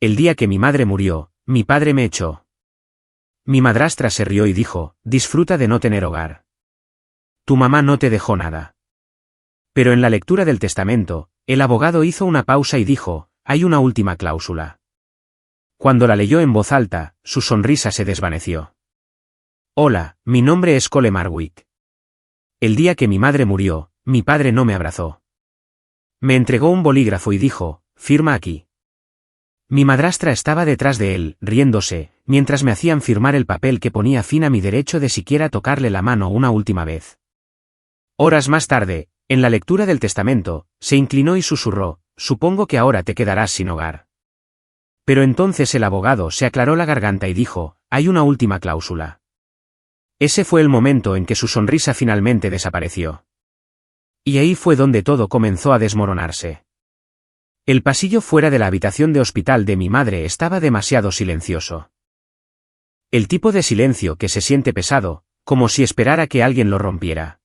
El día que mi madre murió, mi padre me echó. Mi madrastra se rió y dijo, disfruta de no tener hogar. Tu mamá no te dejó nada. Pero en la lectura del testamento, el abogado hizo una pausa y dijo, hay una última cláusula. Cuando la leyó en voz alta, su sonrisa se desvaneció. Hola, mi nombre es Cole Marwick. El día que mi madre murió, mi padre no me abrazó. Me entregó un bolígrafo y dijo, firma aquí. Mi madrastra estaba detrás de él, riéndose, mientras me hacían firmar el papel que ponía fin a mi derecho de siquiera tocarle la mano una última vez. Horas más tarde, en la lectura del testamento, se inclinó y susurró, supongo que ahora te quedarás sin hogar. Pero entonces el abogado se aclaró la garganta y dijo, hay una última cláusula. Ese fue el momento en que su sonrisa finalmente desapareció. Y ahí fue donde todo comenzó a desmoronarse. El pasillo fuera de la habitación de hospital de mi madre estaba demasiado silencioso. El tipo de silencio que se siente pesado, como si esperara que alguien lo rompiera.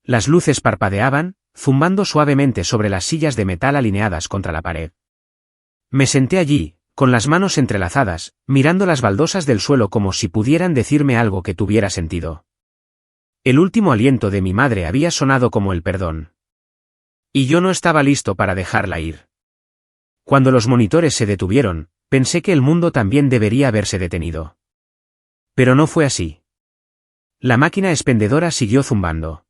Las luces parpadeaban, zumbando suavemente sobre las sillas de metal alineadas contra la pared. Me senté allí, con las manos entrelazadas, mirando las baldosas del suelo como si pudieran decirme algo que tuviera sentido. El último aliento de mi madre había sonado como el perdón. Y yo no estaba listo para dejarla ir. Cuando los monitores se detuvieron, pensé que el mundo también debería haberse detenido. Pero no fue así. La máquina expendedora siguió zumbando.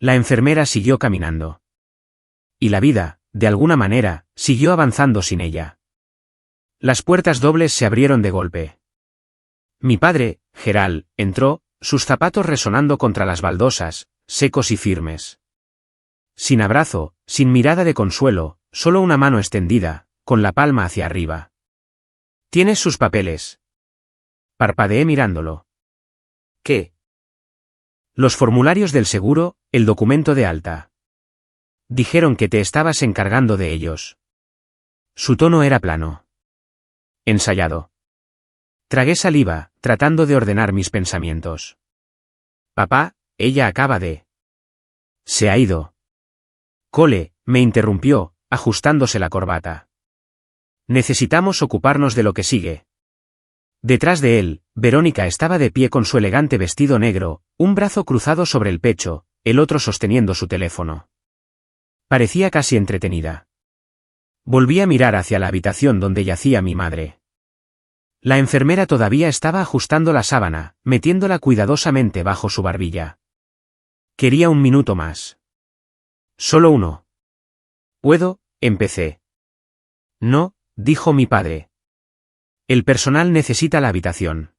La enfermera siguió caminando. Y la vida, de alguna manera, siguió avanzando sin ella. Las puertas dobles se abrieron de golpe. Mi padre, Gerald, entró, sus zapatos resonando contra las baldosas, secos y firmes. Sin abrazo, sin mirada de consuelo, solo una mano extendida, con la palma hacia arriba. ¿Tienes sus papeles? Parpadeé mirándolo. ¿Qué? Los formularios del seguro, el documento de alta. Dijeron que te estabas encargando de ellos. Su tono era plano. Ensayado. Tragué saliva, tratando de ordenar mis pensamientos. Papá, ella acaba de... Se ha ido. Cole, me interrumpió, ajustándose la corbata. Necesitamos ocuparnos de lo que sigue. Detrás de él, Verónica estaba de pie con su elegante vestido negro, un brazo cruzado sobre el pecho, el otro sosteniendo su teléfono. Parecía casi entretenida. Volví a mirar hacia la habitación donde yacía mi madre. La enfermera todavía estaba ajustando la sábana, metiéndola cuidadosamente bajo su barbilla. Quería un minuto más. Solo uno. ¿Puedo? Empecé. No, dijo mi padre. El personal necesita la habitación.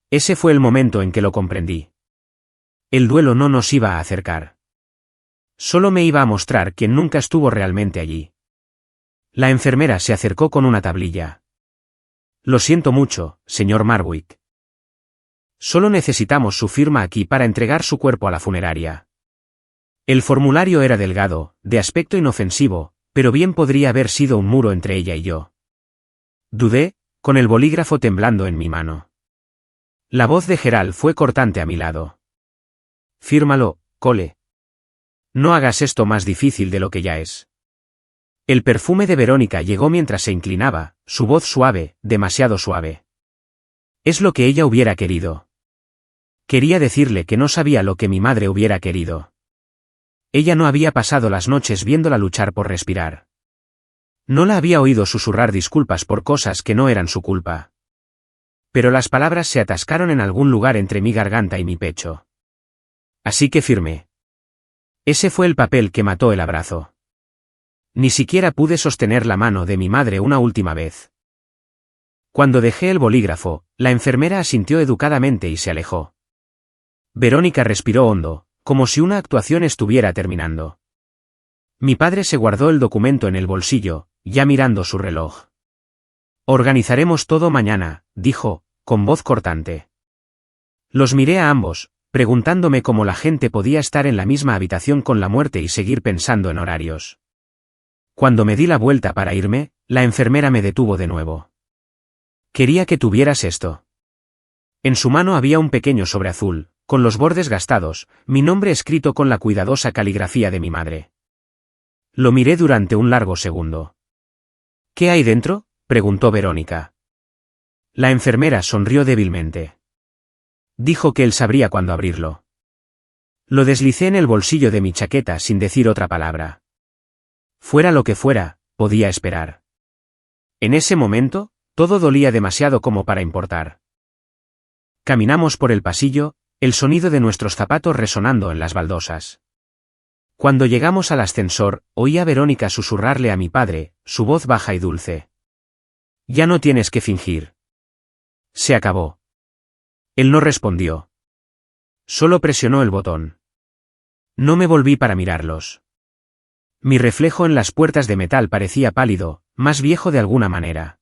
Ese fue el momento en que lo comprendí. El duelo no nos iba a acercar. Solo me iba a mostrar quien nunca estuvo realmente allí. La enfermera se acercó con una tablilla. Lo siento mucho, señor Marwick. Solo necesitamos su firma aquí para entregar su cuerpo a la funeraria. El formulario era delgado, de aspecto inofensivo, pero bien podría haber sido un muro entre ella y yo. Dudé, con el bolígrafo temblando en mi mano. La voz de Gerald fue cortante a mi lado. Fírmalo, Cole. No hagas esto más difícil de lo que ya es. El perfume de Verónica llegó mientras se inclinaba, su voz suave, demasiado suave. Es lo que ella hubiera querido. Quería decirle que no sabía lo que mi madre hubiera querido. Ella no había pasado las noches viéndola luchar por respirar. No la había oído susurrar disculpas por cosas que no eran su culpa. Pero las palabras se atascaron en algún lugar entre mi garganta y mi pecho. Así que firmé. Ese fue el papel que mató el abrazo. Ni siquiera pude sostener la mano de mi madre una última vez. Cuando dejé el bolígrafo, la enfermera asintió educadamente y se alejó. Verónica respiró hondo, como si una actuación estuviera terminando. Mi padre se guardó el documento en el bolsillo, ya mirando su reloj. Organizaremos todo mañana, dijo, con voz cortante. Los miré a ambos, preguntándome cómo la gente podía estar en la misma habitación con la muerte y seguir pensando en horarios. Cuando me di la vuelta para irme, la enfermera me detuvo de nuevo. Quería que tuvieras esto. En su mano había un pequeño sobre azul, con los bordes gastados, mi nombre escrito con la cuidadosa caligrafía de mi madre. Lo miré durante un largo segundo. ¿Qué hay dentro?, preguntó Verónica. La enfermera sonrió débilmente. Dijo que él sabría cuándo abrirlo. Lo deslicé en el bolsillo de mi chaqueta sin decir otra palabra. Fuera lo que fuera, podía esperar. En ese momento, todo dolía demasiado como para importar. Caminamos por el pasillo, el sonido de nuestros zapatos resonando en las baldosas. Cuando llegamos al ascensor, oí a Verónica susurrarle a mi padre, su voz baja y dulce. Ya no tienes que fingir. Se acabó. Él no respondió. Solo presionó el botón. No me volví para mirarlos. Mi reflejo en las puertas de metal parecía pálido, más viejo de alguna manera.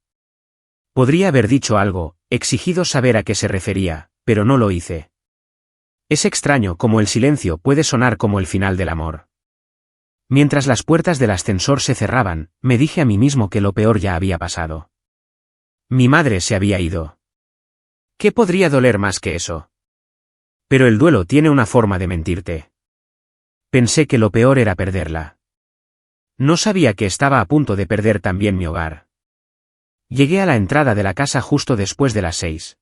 Podría haber dicho algo, exigido saber a qué se refería, pero no lo hice. Es extraño cómo el silencio puede sonar como el final del amor. Mientras las puertas del ascensor se cerraban, me dije a mí mismo que lo peor ya había pasado. Mi madre se había ido. ¿Qué podría doler más que eso? Pero el duelo tiene una forma de mentirte. Pensé que lo peor era perderla. No sabía que estaba a punto de perder también mi hogar. Llegué a la entrada de la casa justo después de las 6.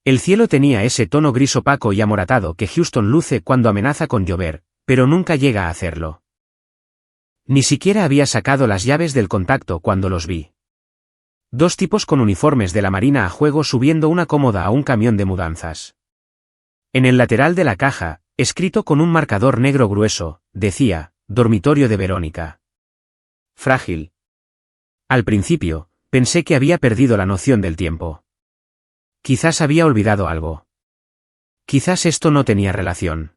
El cielo tenía ese tono gris opaco y amoratado que Houston luce cuando amenaza con llover, pero nunca llega a hacerlo. Ni siquiera había sacado las llaves del contacto cuando los vi. 2 tipos con uniformes de la Marina a juego subiendo una cómoda a un camión de mudanzas. En el lateral de la caja, escrito con un marcador negro grueso, decía, dormitorio de Verónica. Frágil. Al principio, pensé que había perdido la noción del tiempo. Quizás había olvidado algo. Quizás esto no tenía relación.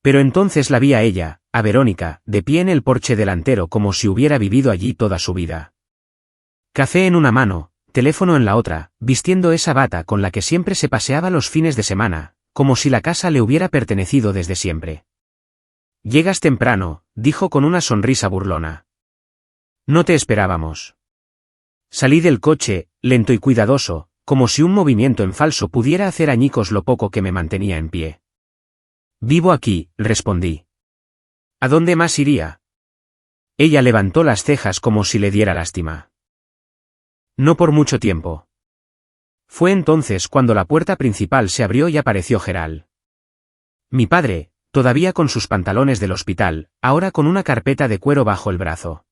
Pero entonces la vi a ella, a Verónica, de pie en el porche delantero como si hubiera vivido allí toda su vida. Café en una mano, teléfono en la otra, vistiendo esa bata con la que siempre se paseaba los fines de semana, como si la casa le hubiera pertenecido desde siempre. Llegas temprano, dijo con una sonrisa burlona. No te esperábamos. Salí del coche, lento y cuidadoso, como si un movimiento en falso pudiera hacer añicos lo poco que me mantenía en pie. Vivo aquí, respondí. ¿A dónde más iría? Ella levantó las cejas como si le diera lástima. No por mucho tiempo. Fue entonces cuando la puerta principal se abrió y apareció Gerald. Mi padre, todavía con sus pantalones del hospital, ahora con una carpeta de cuero bajo el brazo.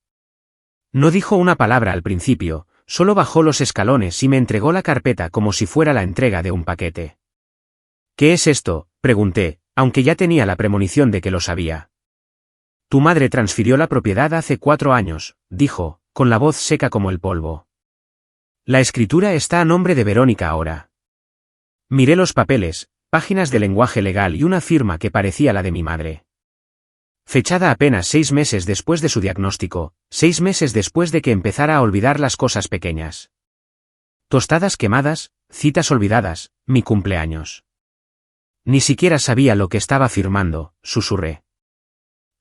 No dijo una palabra al principio, solo bajó los escalones y me entregó la carpeta como si fuera la entrega de un paquete. ¿Qué es esto?, pregunté, aunque ya tenía la premonición de que lo sabía. Tu madre transfirió la propiedad hace 4 años, dijo, con la voz seca como el polvo. La escritura está a nombre de Verónica ahora. Miré los papeles, páginas de lenguaje legal y una firma que parecía la de mi madre. Fechada apenas 6 meses después de su diagnóstico, 6 meses después de que empezara a olvidar las cosas pequeñas. Tostadas quemadas, citas olvidadas, mi cumpleaños. Ni siquiera sabía lo que estaba firmando, susurré.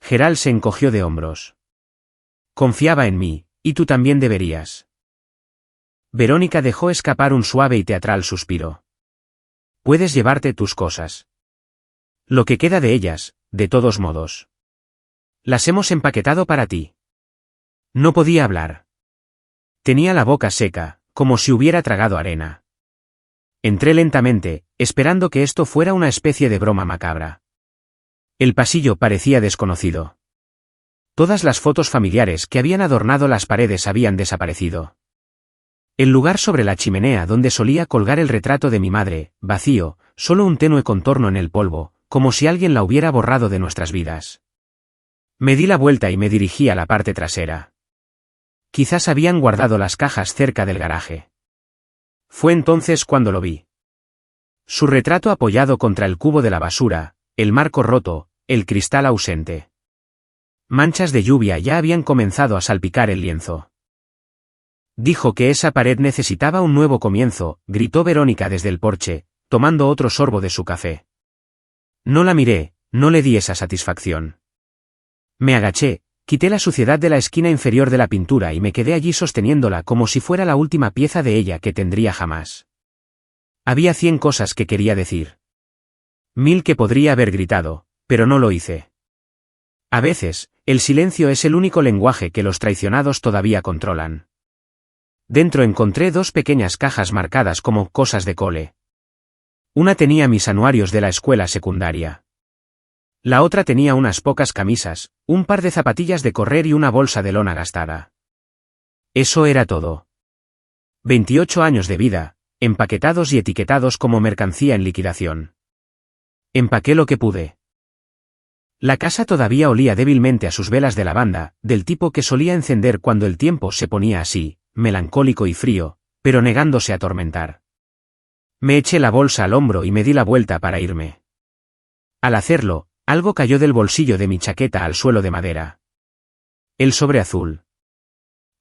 Gerald se encogió de hombros. Confiaba en mí, y tú también deberías. Verónica dejó escapar un suave y teatral suspiro. Puedes llevarte tus cosas. Lo que queda de ellas, de todos modos. Las hemos empaquetado para ti. No podía hablar. Tenía la boca seca, como si hubiera tragado arena. Entré lentamente, esperando que esto fuera una especie de broma macabra. El pasillo parecía desconocido. Todas las fotos familiares que habían adornado las paredes habían desaparecido. El lugar sobre la chimenea donde solía colgar el retrato de mi madre, vacío, solo un tenue contorno en el polvo, como si alguien la hubiera borrado de nuestras vidas. Me di la vuelta y me dirigí a la parte trasera. Quizás habían guardado las cajas cerca del garaje. Fue entonces cuando lo vi. Su retrato apoyado contra el cubo de la basura, el marco roto, el cristal ausente. Manchas de lluvia ya habían comenzado a salpicar el lienzo. Dijo que esa pared necesitaba un nuevo comienzo, gritó Verónica desde el porche, tomando otro sorbo de su café. No la miré, no le di esa satisfacción. Me agaché, quité la suciedad de la esquina inferior de la pintura y me quedé allí sosteniéndola como si fuera la última pieza de ella que tendría jamás. Había 100 cosas que quería decir. 1000 que podría haber gritado, pero no lo hice. A veces, El silencio es el único lenguaje que los traicionados todavía controlan. Dentro encontré 2 pequeñas cajas marcadas como cosas de cole. Una tenía mis anuarios de la escuela secundaria. La otra tenía unas pocas camisas, un par de zapatillas de correr y una bolsa de lona gastada. Eso era todo. 28 años de vida, empaquetados y etiquetados como mercancía en liquidación. Empaqué lo que pude. La casa todavía olía débilmente a sus velas de lavanda, del tipo que solía encender cuando el tiempo se ponía así, melancólico y frío, pero negándose a atormentar. Me eché la bolsa al hombro y me di la vuelta para irme. Al hacerlo, algo cayó del bolsillo de mi chaqueta al suelo de madera. El sobre azul.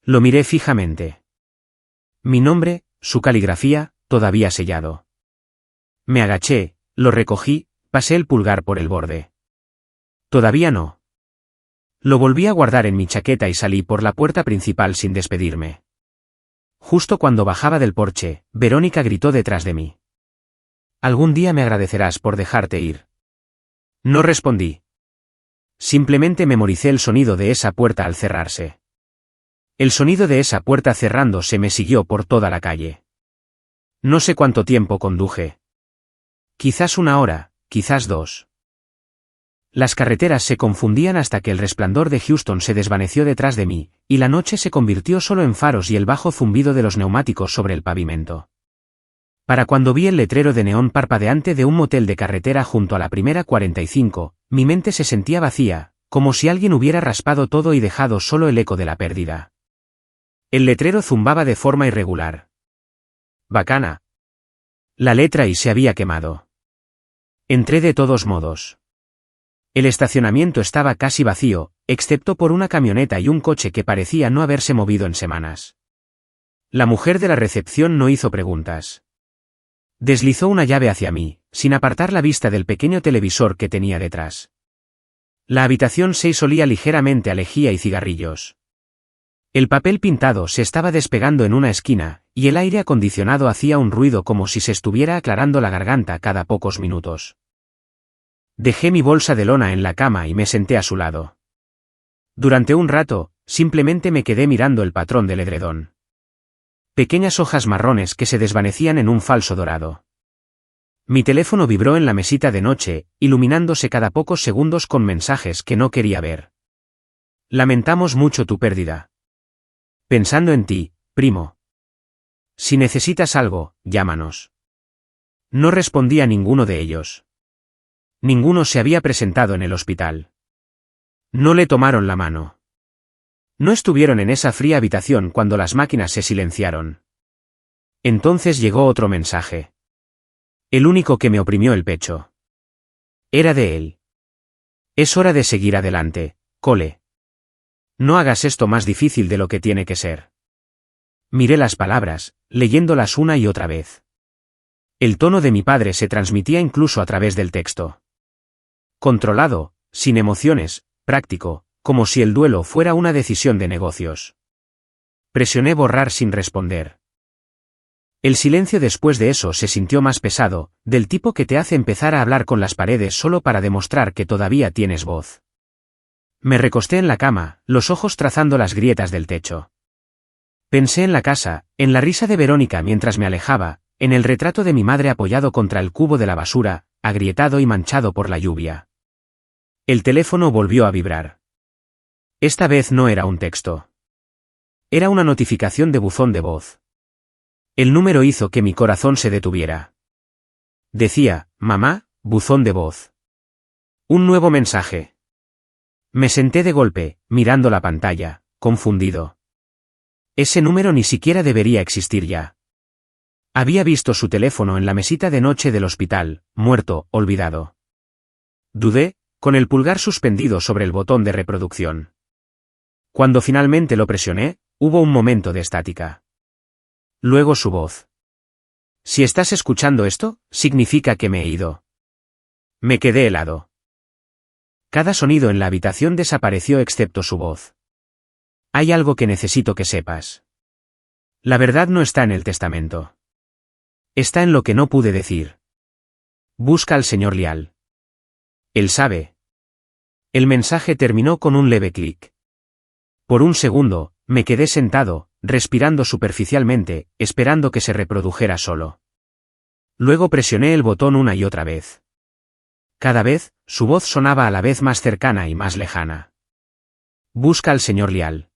Lo miré fijamente. Mi nombre, su caligrafía, todavía sellado. Me agaché, lo recogí, pasé el pulgar por el borde. Todavía no. Lo volví a guardar en mi chaqueta y salí por la puerta principal sin despedirme. Justo cuando bajaba del porche, Verónica gritó detrás de mí. «Algún día me agradecerás por dejarte ir». No respondí. Simplemente memoricé el sonido de esa puerta al cerrarse. El sonido de esa puerta cerrándose me siguió por toda la calle. No sé cuánto tiempo conduje. Quizás 1 hora, quizás 2. Las carreteras se confundían hasta que el resplandor de Houston se desvaneció detrás de mí, y la noche se convirtió solo en faros y el bajo zumbido de los neumáticos sobre el pavimento. Para cuando vi el letrero de neón parpadeante de un motel de carretera junto a la primera 45, mi mente se sentía vacía, como si alguien hubiera raspado todo y dejado solo el eco de la pérdida. El letrero zumbaba de forma irregular. Bacana. La letra I se había quemado. Entré de todos modos. El estacionamiento estaba casi vacío, excepto por una camioneta y un coche que parecía no haberse movido en semanas. La mujer de la recepción no hizo preguntas. Deslizó una llave hacia mí, sin apartar la vista del pequeño televisor que tenía detrás. La habitación 6 olía ligeramente a lejía y cigarrillos. El papel pintado se estaba despegando en una esquina, y el aire acondicionado hacía un ruido como si se estuviera aclarando la garganta cada pocos minutos. Dejé mi bolsa de lona en la cama y me senté a su lado. Durante un rato, simplemente me quedé mirando el patrón del edredón. Pequeñas hojas marrones que se desvanecían en un falso dorado. Mi teléfono vibró en la mesita de noche, iluminándose cada pocos segundos con mensajes que no quería ver. Lamentamos mucho tu pérdida. Pensando en ti, primo. Si necesitas algo, llámanos. No respondí a ninguno de ellos. Ninguno se había presentado en el hospital. No le tomaron la mano. No estuvieron en esa fría habitación cuando las máquinas se silenciaron. Entonces llegó otro mensaje. El único que me oprimió el pecho. Era de él. Es hora de seguir adelante, Cole. No hagas esto más difícil de lo que tiene que ser. Miré las palabras, leyéndolas una y otra vez. El tono de mi padre se transmitía incluso a través del texto. Controlado, sin emociones, práctico, como si el duelo fuera una decisión de negocios. Presioné borrar sin responder. El silencio después de eso se sintió más pesado, del tipo que te hace empezar a hablar con las paredes solo para demostrar que todavía tienes voz. Me recosté en la cama, los ojos trazando las grietas del techo. Pensé en la casa, en la risa de Verónica mientras me alejaba, en el retrato de mi madre apoyado contra el cubo de la basura, agrietado y manchado por la lluvia. El teléfono volvió a vibrar. Esta vez no era un texto. Era una notificación de buzón de voz. El número hizo que mi corazón se detuviera. Decía, mamá, buzón de voz. Un nuevo mensaje. Me senté de golpe, mirando la pantalla, confundido. Ese número ni siquiera debería existir ya. Había visto su teléfono en la mesita de noche del hospital, muerto, olvidado. Dudé, con el pulgar suspendido sobre el botón de reproducción. Cuando finalmente lo presioné, hubo un momento de estática. Luego su voz. Si estás escuchando esto, significa que me he ido. Me quedé helado. Cada sonido en la habitación desapareció excepto su voz. Hay algo que necesito que sepas. La verdad no está en el testamento. Está en lo que no pude decir. Busca al señor Lial. Él sabe. El mensaje terminó con un leve clic. Por un segundo, me quedé sentado, respirando superficialmente, esperando que se reprodujera solo. Luego presioné el botón una y otra vez. Cada vez, su voz sonaba a la vez más cercana y más lejana. Busca al señor Lial.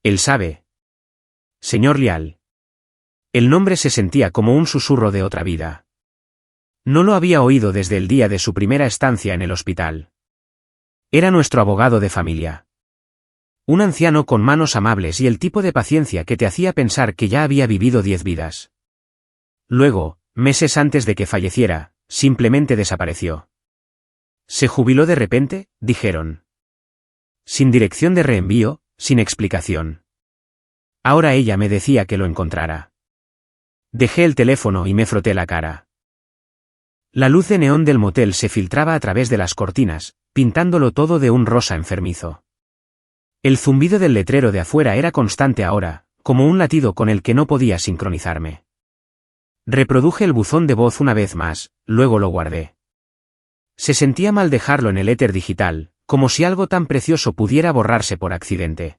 Él sabe. Señor Lial. El nombre se sentía como un susurro de otra vida. No lo había oído desde el día de su primera estancia en el hospital. Era nuestro abogado de familia. Un anciano con manos amables y el tipo de paciencia que te hacía pensar que ya había vivido 10 vidas. Luego, meses antes de que falleciera, simplemente desapareció. ¿Se jubiló de repente?, dijeron. Sin dirección de reenvío, sin explicación. Ahora ella me decía que lo encontrara. Dejé el teléfono y me froté la cara. La luz de neón del motel se filtraba a través de las cortinas, pintándolo todo de un rosa enfermizo. El zumbido del letrero de afuera era constante ahora, como un latido con el que no podía sincronizarme. Reproduje el buzón de voz una vez más, luego lo guardé. Se sentía mal dejarlo en el éter digital, como si algo tan precioso pudiera borrarse por accidente.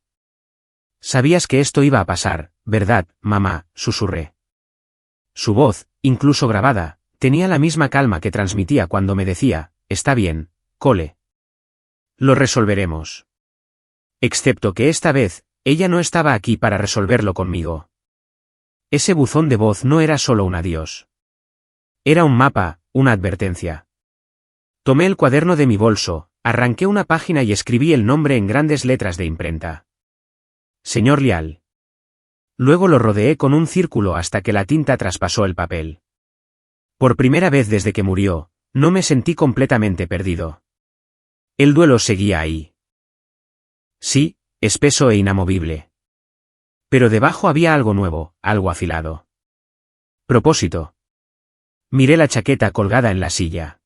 Sabías que esto iba a pasar, ¿verdad, mamá?, susurré. Su voz, incluso grabada, tenía la misma calma que transmitía cuando me decía, está bien, Cole. Lo resolveremos. Excepto que esta vez, ella no estaba aquí para resolverlo conmigo. Ese buzón de voz no era solo un adiós. Era un mapa, una advertencia. Tomé el cuaderno de mi bolso, arranqué una página y escribí el nombre en grandes letras de imprenta. Señor Lial. Luego lo rodeé con un círculo hasta que la tinta traspasó el papel. Por primera vez desde que murió, no me sentí completamente perdido. El duelo seguía ahí. Sí, espeso e inamovible. Pero debajo había algo nuevo, algo afilado. Propósito. Miré la chaqueta colgada en la silla.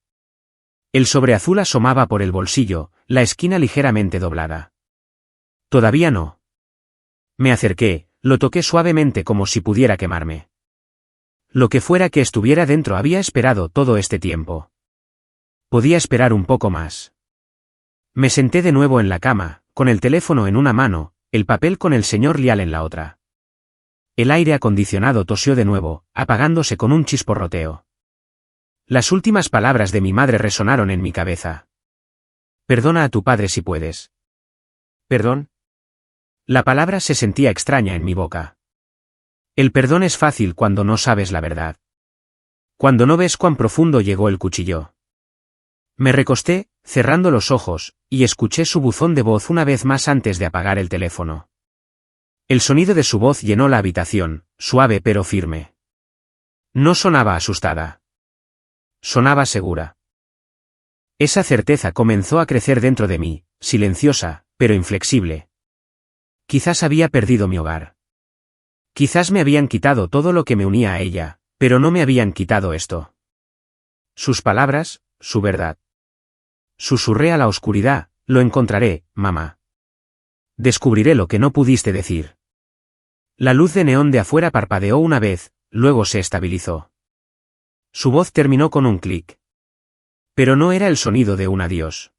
El sobreazul asomaba por el bolsillo, la esquina ligeramente doblada. Todavía no. Me acerqué, lo toqué suavemente como si pudiera quemarme. Lo que fuera que estuviera dentro había esperado todo este tiempo. Podía esperar un poco más. Me senté de nuevo en la cama, con el teléfono en una mano, el papel con el señor Lial en la otra. El aire acondicionado tosió de nuevo, apagándose con un chisporroteo. Las últimas palabras de mi madre resonaron en mi cabeza. Perdona a tu padre si puedes. ¿Perdón? La palabra se sentía extraña en mi boca. El perdón es fácil cuando no sabes la verdad. Cuando no ves cuán profundo llegó el cuchillo. Me recosté, cerrando los ojos, y escuché su buzón de voz una vez más antes de apagar el teléfono. El sonido de su voz llenó la habitación, suave pero firme. No sonaba asustada. Sonaba segura. Esa certeza comenzó a crecer dentro de mí, silenciosa, pero inflexible. Quizás había perdido mi hogar. Quizás me habían quitado todo lo que me unía a ella, pero no me habían quitado esto. Sus palabras, su verdad. Susurré a la oscuridad, lo encontraré, mamá. Descubriré lo que no pudiste decir. La luz de neón de afuera parpadeó una vez, luego se estabilizó. Su voz terminó con un clic. Pero no era el sonido de un adiós.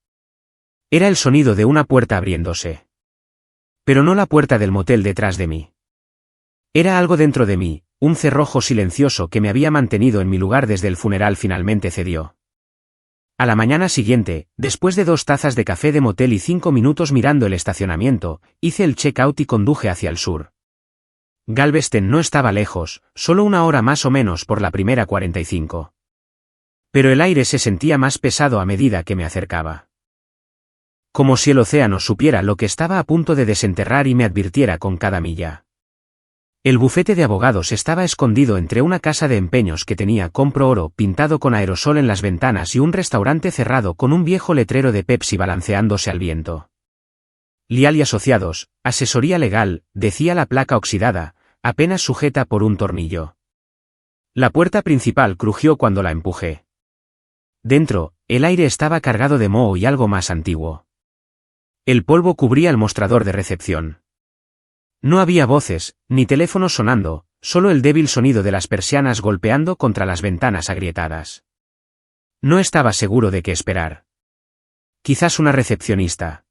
Era el sonido de una puerta abriéndose. Pero no la puerta del motel detrás de mí. Era algo dentro de mí, un cerrojo silencioso que me había mantenido en mi lugar desde el funeral finalmente cedió. A la mañana siguiente, después de 2 tazas de café de motel y 5 minutos mirando el estacionamiento, hice el check-out y conduje hacia el sur. Galveston no estaba lejos, solo 1 hora más o menos por la primera 45. Pero el aire se sentía más pesado a medida que me acercaba. Como si el océano supiera lo que estaba a punto de desenterrar y me advirtiera con cada milla. El bufete de abogados estaba escondido entre una casa de empeños que tenía Compro Oro pintado con aerosol en las ventanas y un restaurante cerrado con un viejo letrero de Pepsi balanceándose al viento. Lial y Asociados, asesoría legal, decía la placa oxidada, apenas sujeta por un tornillo. La puerta principal crujió cuando la empujé. Dentro, el aire estaba cargado de moho y algo más antiguo. El polvo cubría el mostrador de recepción. No había voces, ni teléfonos sonando, solo el débil sonido de las persianas golpeando contra las ventanas agrietadas. No estaba seguro de qué esperar. Quizás una recepcionista.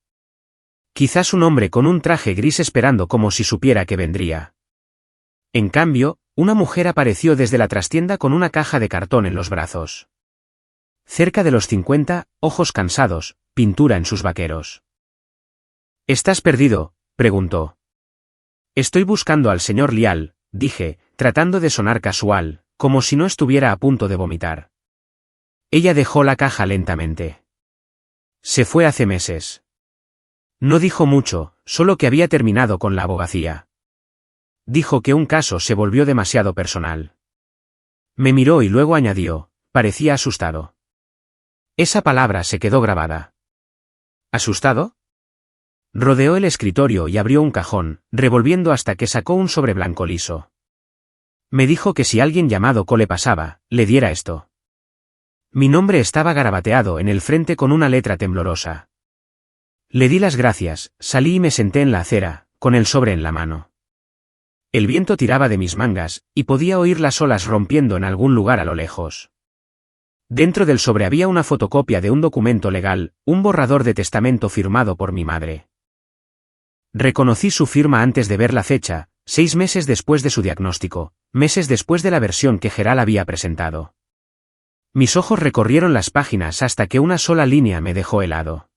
Quizás un hombre con un traje gris esperando como si supiera que vendría. En cambio, una mujer apareció desde la trastienda con una caja de cartón en los brazos. Cerca de los 50, ojos cansados, pintura en sus vaqueros. ¿Estás perdido?, preguntó. Estoy buscando al señor Lial, dije, tratando de sonar casual, como si no estuviera a punto de vomitar. Ella dejó la caja lentamente. Se fue hace meses. No dijo mucho, solo que había terminado con la abogacía. Dijo que un caso se volvió demasiado personal. Me miró y luego añadió, parecía asustado. Esa palabra se quedó grabada. ¿Asustado? Rodeó el escritorio y abrió un cajón, revolviendo hasta que sacó un sobre blanco liso. Me dijo que si alguien llamado Cole pasaba, le diera esto. Mi nombre estaba garabateado en el frente con una letra temblorosa. Le di las gracias, salí y me senté en la acera, con el sobre en la mano. El viento tiraba de mis mangas, y podía oír las olas rompiendo en algún lugar a lo lejos. Dentro del sobre había una fotocopia de un documento legal, un borrador de testamento firmado por mi madre. Reconocí su firma antes de ver la fecha, 6 meses después de su diagnóstico, meses después de la versión que Geral había presentado. Mis ojos recorrieron las páginas hasta que una sola línea me dejó helado.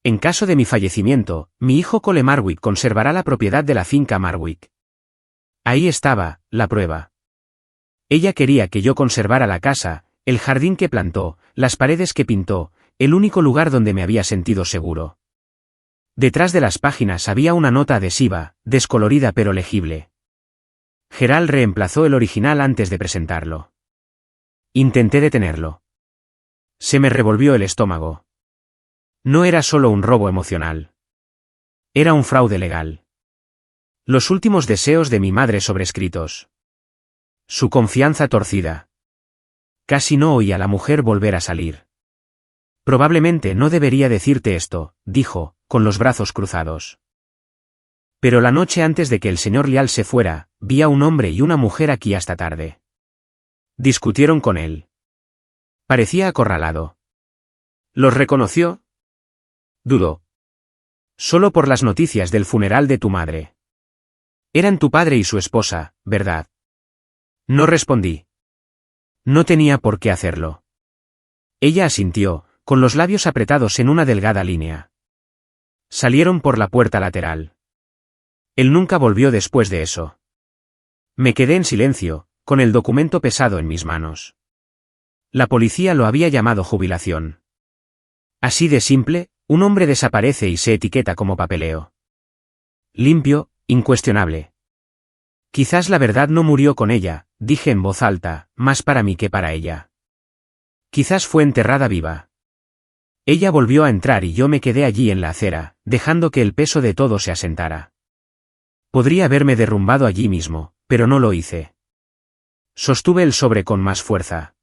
En caso de mi fallecimiento, mi hijo Cole Marwick conservará la propiedad de la finca Marwick. Ahí estaba, la prueba. Ella quería que yo conservara la casa, el jardín que plantó, las paredes que pintó, el único lugar donde me había sentido seguro. Detrás de las páginas había una nota adhesiva, descolorida pero legible. Geral reemplazó el original antes de presentarlo. Intenté detenerlo. Se me revolvió el estómago. No era solo un robo emocional. Era un fraude legal. Los últimos deseos de mi madre sobrescritos. Su confianza torcida. Casi no oí a la mujer volver a salir. Probablemente no debería decirte esto, dijo, con los brazos cruzados. Pero la noche antes de que el señor Lial se fuera, vi a un hombre y una mujer aquí hasta tarde. Discutieron con él. Parecía acorralado. ¿Los reconoció? Dudó. Solo por las noticias del funeral de tu madre. Eran tu padre y su esposa, ¿verdad? No respondí. No tenía por qué hacerlo. Ella asintió, con los labios apretados en una delgada línea. Salieron por la puerta lateral. Él nunca volvió después de eso. Me quedé en silencio, con el documento pesado en mis manos. La policía lo había llamado jubilación. Así de simple, un hombre desaparece y se etiqueta como papeleo. Limpio, incuestionable. Quizás la verdad no murió con ella, dije en voz alta, más para mí que para ella. Quizás fue enterrada viva. Ella volvió a entrar y yo me quedé allí en la acera, dejando que el peso de todo se asentara. Podría haberme derrumbado allí mismo, pero no lo hice. Sostuve el sobre con más fuerza.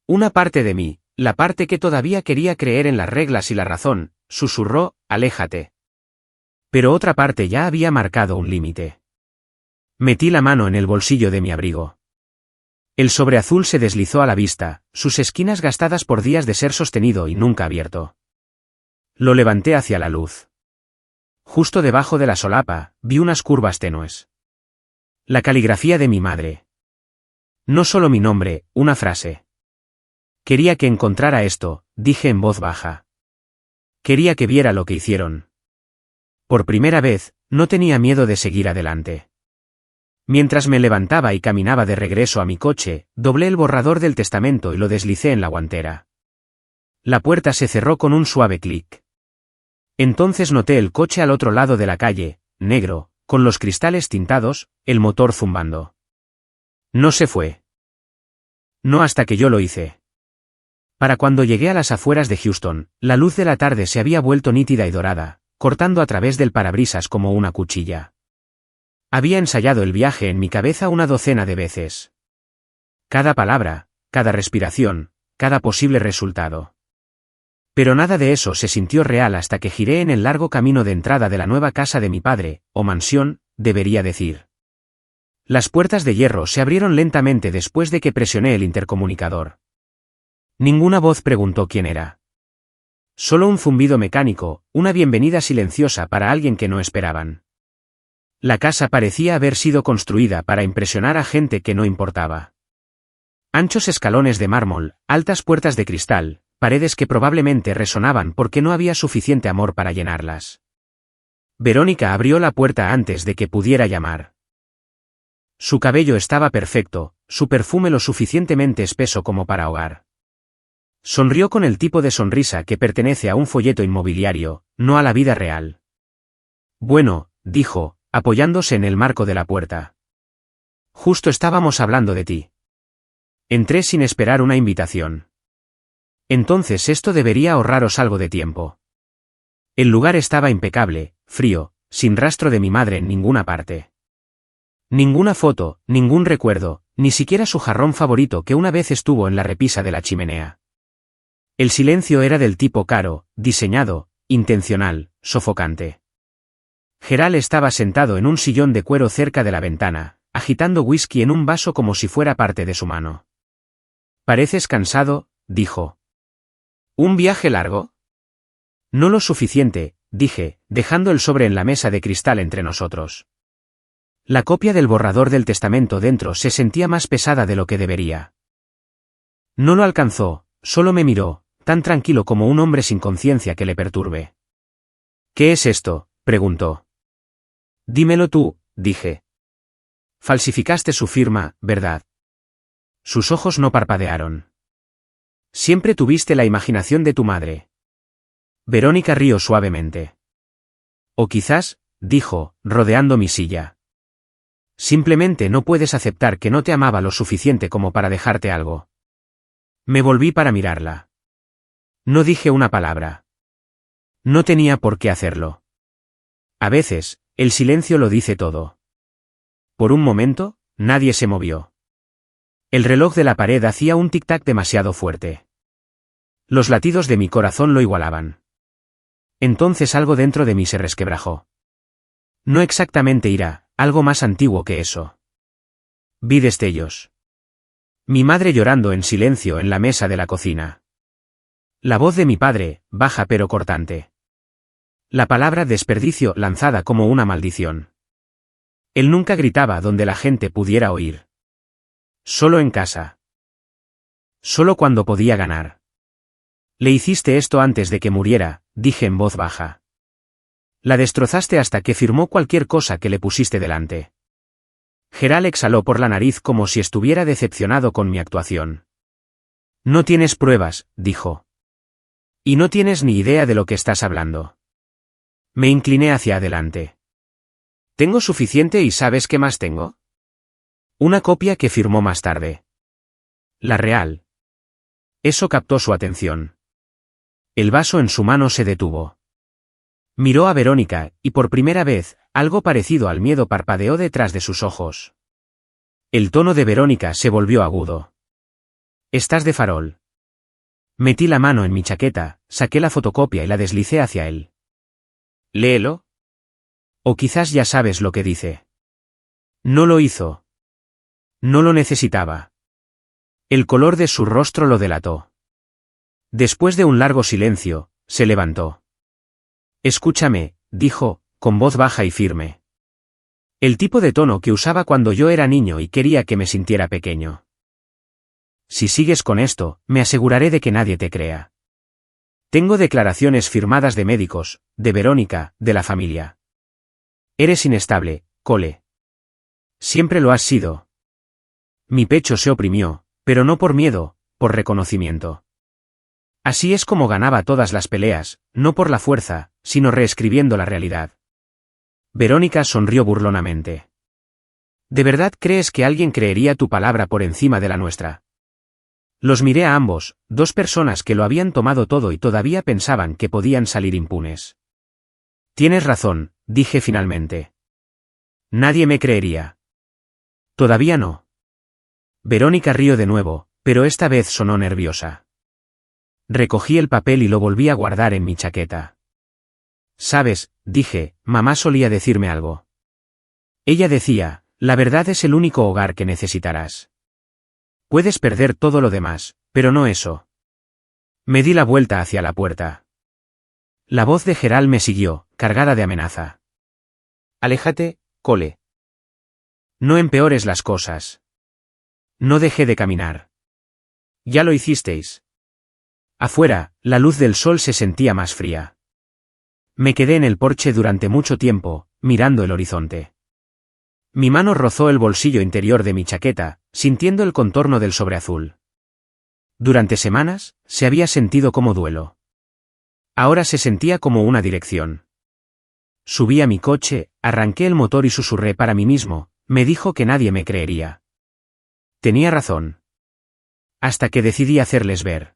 Una parte de mí, la parte que todavía quería creer en las reglas y la razón, susurró, aléjate. Pero otra parte ya había marcado un límite. Metí la mano en el bolsillo de mi abrigo. El sobre azul se deslizó a la vista, sus esquinas gastadas por días de ser sostenido y nunca abierto. Lo levanté hacia la luz. Justo debajo de la solapa, vi unas curvas tenues. La caligrafía de mi madre. No solo mi nombre, una frase. Quería que encontrara esto, dije en voz baja. Quería que viera lo que hicieron. Por primera vez, no tenía miedo de seguir adelante. Mientras me levantaba y caminaba de regreso a mi coche, doblé el borrador del testamento y lo deslicé en la guantera. La puerta se cerró con un suave clic. Entonces noté el coche al otro lado de la calle, negro, con los cristales tintados, el motor zumbando. No se fue. No hasta que yo lo hice. Para cuando llegué a las afueras de Houston, la luz de la tarde se había vuelto nítida y dorada, cortando a través del parabrisas como una cuchilla. Había ensayado el viaje en mi cabeza una docena de veces. Cada palabra, cada respiración, cada posible resultado. Pero nada de eso se sintió real hasta que giré en el largo camino de entrada de la nueva casa de mi padre, o mansión, debería decir. Las puertas de hierro se abrieron lentamente después de que presioné el intercomunicador. Ninguna voz preguntó quién era. Solo un zumbido mecánico, una bienvenida silenciosa para alguien que no esperaban. La casa parecía haber sido construida para impresionar a gente que no importaba. Anchos escalones de mármol, altas puertas de cristal, paredes que probablemente resonaban porque no había suficiente amor para llenarlas. Verónica abrió la puerta antes de que pudiera llamar. Su cabello estaba perfecto, su perfume lo suficientemente espeso como para ahogar. Sonrió con el tipo de sonrisa que pertenece a un folleto inmobiliario, no a la vida real. Bueno, dijo, apoyándose en el marco de la puerta. Justo estábamos hablando de ti. Entré sin esperar una invitación. Entonces esto debería ahorraros algo de tiempo. El lugar estaba impecable, frío, sin rastro de mi madre en ninguna parte. Ninguna foto, ningún recuerdo, ni siquiera su jarrón favorito que una vez estuvo en la repisa de la chimenea. El silencio era del tipo caro, diseñado, intencional, sofocante. Gerald estaba sentado en un sillón de cuero cerca de la ventana, agitando whisky en un vaso como si fuera parte de su mano. «Pareces cansado», dijo. «¿Un viaje largo?» «No lo suficiente», dije, dejando el sobre en la mesa de cristal entre nosotros. La copia del borrador del testamento dentro se sentía más pesada de lo que debería. No lo alcanzó, solo me miró, tan tranquilo como un hombre sin conciencia que le perturbe. «¿Qué es esto?», preguntó. «Dímelo tú», dije. «Falsificaste su firma, ¿verdad?» Sus ojos no parpadearon. «Siempre tuviste la imaginación de tu madre». Verónica rió suavemente. «O quizás», dijo, rodeando mi silla. «Simplemente no puedes aceptar que no te amaba lo suficiente como para dejarte algo». Me volví para mirarla. No dije una palabra. No tenía por qué hacerlo. A veces, el silencio lo dice todo. Por un momento, nadie se movió. El reloj de la pared hacía un tic-tac demasiado fuerte. Los latidos de mi corazón lo igualaban. Entonces algo dentro de mí se resquebrajó. No exactamente ira, algo más antiguo que eso. Vi destellos. Mi madre llorando en silencio en la mesa de la cocina. La voz de mi padre, baja pero cortante. La palabra desperdicio lanzada como una maldición. Él nunca gritaba donde la gente pudiera oír. Solo en casa. Solo cuando podía ganar. Le hiciste esto antes de que muriera, dije en voz baja. La destrozaste hasta que firmó cualquier cosa que le pusiste delante. Gerald exhaló por la nariz como si estuviera decepcionado con mi actuación. No tienes pruebas, dijo. Y no tienes ni idea de lo que estás hablando. Me incliné hacia adelante. ¿Tengo suficiente y sabes qué más tengo? Una copia que firmó más tarde. La real. Eso captó su atención. El vaso en su mano se detuvo. Miró a Verónica, y por primera vez, algo parecido al miedo parpadeó detrás de sus ojos. El tono de Verónica se volvió agudo. «Estás de farol». Metí la mano en mi chaqueta, saqué la fotocopia y la deslicé hacia él. «Léelo». «O quizás ya sabes lo que dice». No lo hizo. No lo necesitaba. El color de su rostro lo delató. Después de un largo silencio, se levantó. «Escúchame», dijo, con voz baja y firme. El tipo de tono que usaba cuando yo era niño y quería que me sintiera pequeño. «Si sigues con esto, me aseguraré de que nadie te crea. Tengo declaraciones firmadas de médicos, de Verónica, de la familia. Eres inestable, Cole. Siempre lo has sido». Mi pecho se oprimió, pero no por miedo, por reconocimiento. Así es como ganaba todas las peleas, no por la fuerza, sino reescribiendo la realidad. Verónica sonrió burlonamente. ¿De verdad crees que alguien creería tu palabra por encima de la nuestra? Los miré a ambos, dos personas que lo habían tomado todo y todavía pensaban que podían salir impunes. Tienes razón, dije finalmente. Nadie me creería. Todavía no. Verónica rió de nuevo, pero esta vez sonó nerviosa. Recogí el papel y lo volví a guardar en mi chaqueta. «Sabes», dije, «mamá solía decirme algo. Ella decía, la verdad es el único hogar que necesitarás. Puedes perder todo lo demás, pero no eso». Me di la vuelta hacia la puerta. La voz de Gerald me siguió, cargada de amenaza. Aléjate, Cole. No empeores las cosas. No dejé de caminar. Ya lo hicisteis. Afuera, la luz del sol se sentía más fría. Me quedé en el porche durante mucho tiempo, mirando el horizonte. Mi mano rozó el bolsillo interior de mi chaqueta, sintiendo el contorno del sobreazul. Durante semanas, se había sentido como duelo. Ahora se sentía como una dirección. Subí a mi coche, arranqué el motor y susurré para mí mismo, me dijo que nadie me creería. Tenía razón. Hasta que decidí hacerles ver.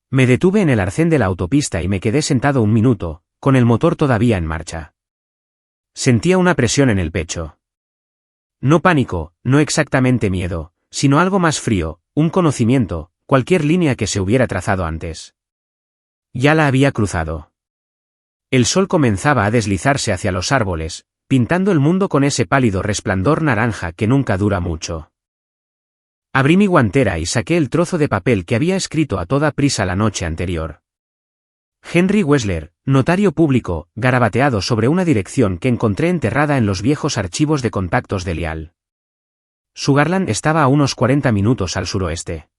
Me detuve en el arcén de la autopista y me quedé sentado un minuto, con el motor todavía en marcha. Sentía una presión en el pecho. No pánico, no exactamente miedo, sino algo más frío, un conocimiento, cualquier línea que se hubiera trazado antes. Ya la había cruzado. El sol comenzaba a deslizarse hacia los árboles, pintando el mundo con ese pálido resplandor naranja que nunca dura mucho. Abrí mi guantera y saqué el trozo de papel que había escrito a toda prisa la noche anterior. Henry Wessler, notario público, garabateado sobre una dirección que encontré enterrada en los viejos archivos de contactos de Leal. Sugarland estaba a unos 40 minutos al suroeste.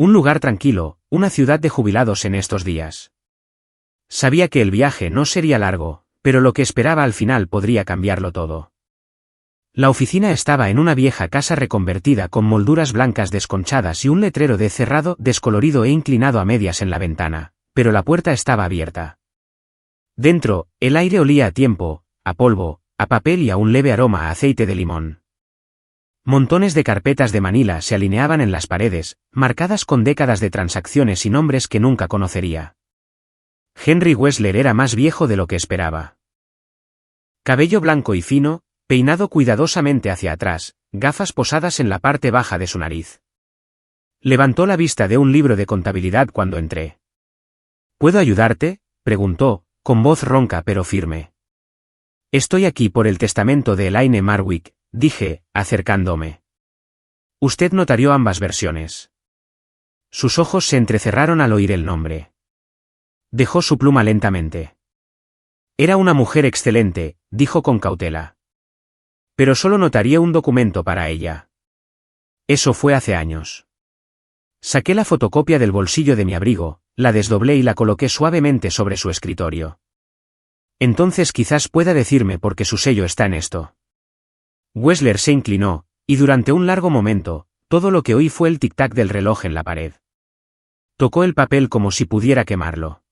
Un lugar tranquilo, una ciudad de jubilados en estos días. Sabía que el viaje no sería largo, pero lo que esperaba al final podría cambiarlo todo. La oficina estaba en una vieja casa reconvertida con molduras blancas desconchadas y un letrero de cerrado descolorido e inclinado a medias en la ventana, pero la puerta estaba abierta. Dentro, el aire olía a tiempo, a polvo, a papel y a un leve aroma a aceite de limón. Montones de carpetas de Manila se alineaban en las paredes, marcadas con décadas de transacciones y nombres que nunca conocería. Henry Wessler era más viejo de lo que esperaba. Cabello blanco y fino, peinado cuidadosamente hacia atrás, gafas posadas en la parte baja de su nariz. Levantó la vista de un libro de contabilidad cuando entré. ¿Puedo ayudarte?, preguntó, con voz ronca pero firme. Estoy aquí por el testamento de Elaine Marwick, dije, acercándome. Usted notarió ambas versiones. Sus ojos se entrecerraron al oír el nombre. Dejó su pluma lentamente. Era una mujer excelente, dijo con cautela. Pero solo notaría un documento para ella. Eso fue hace años. Saqué la fotocopia del bolsillo de mi abrigo, la desdoblé y la coloqué suavemente sobre su escritorio. Entonces quizás pueda decirme por qué su sello está en esto. Wessler se inclinó, y durante un largo momento, todo lo que oí fue el tic-tac del reloj en la pared. Tocó el papel como si pudiera quemarlo.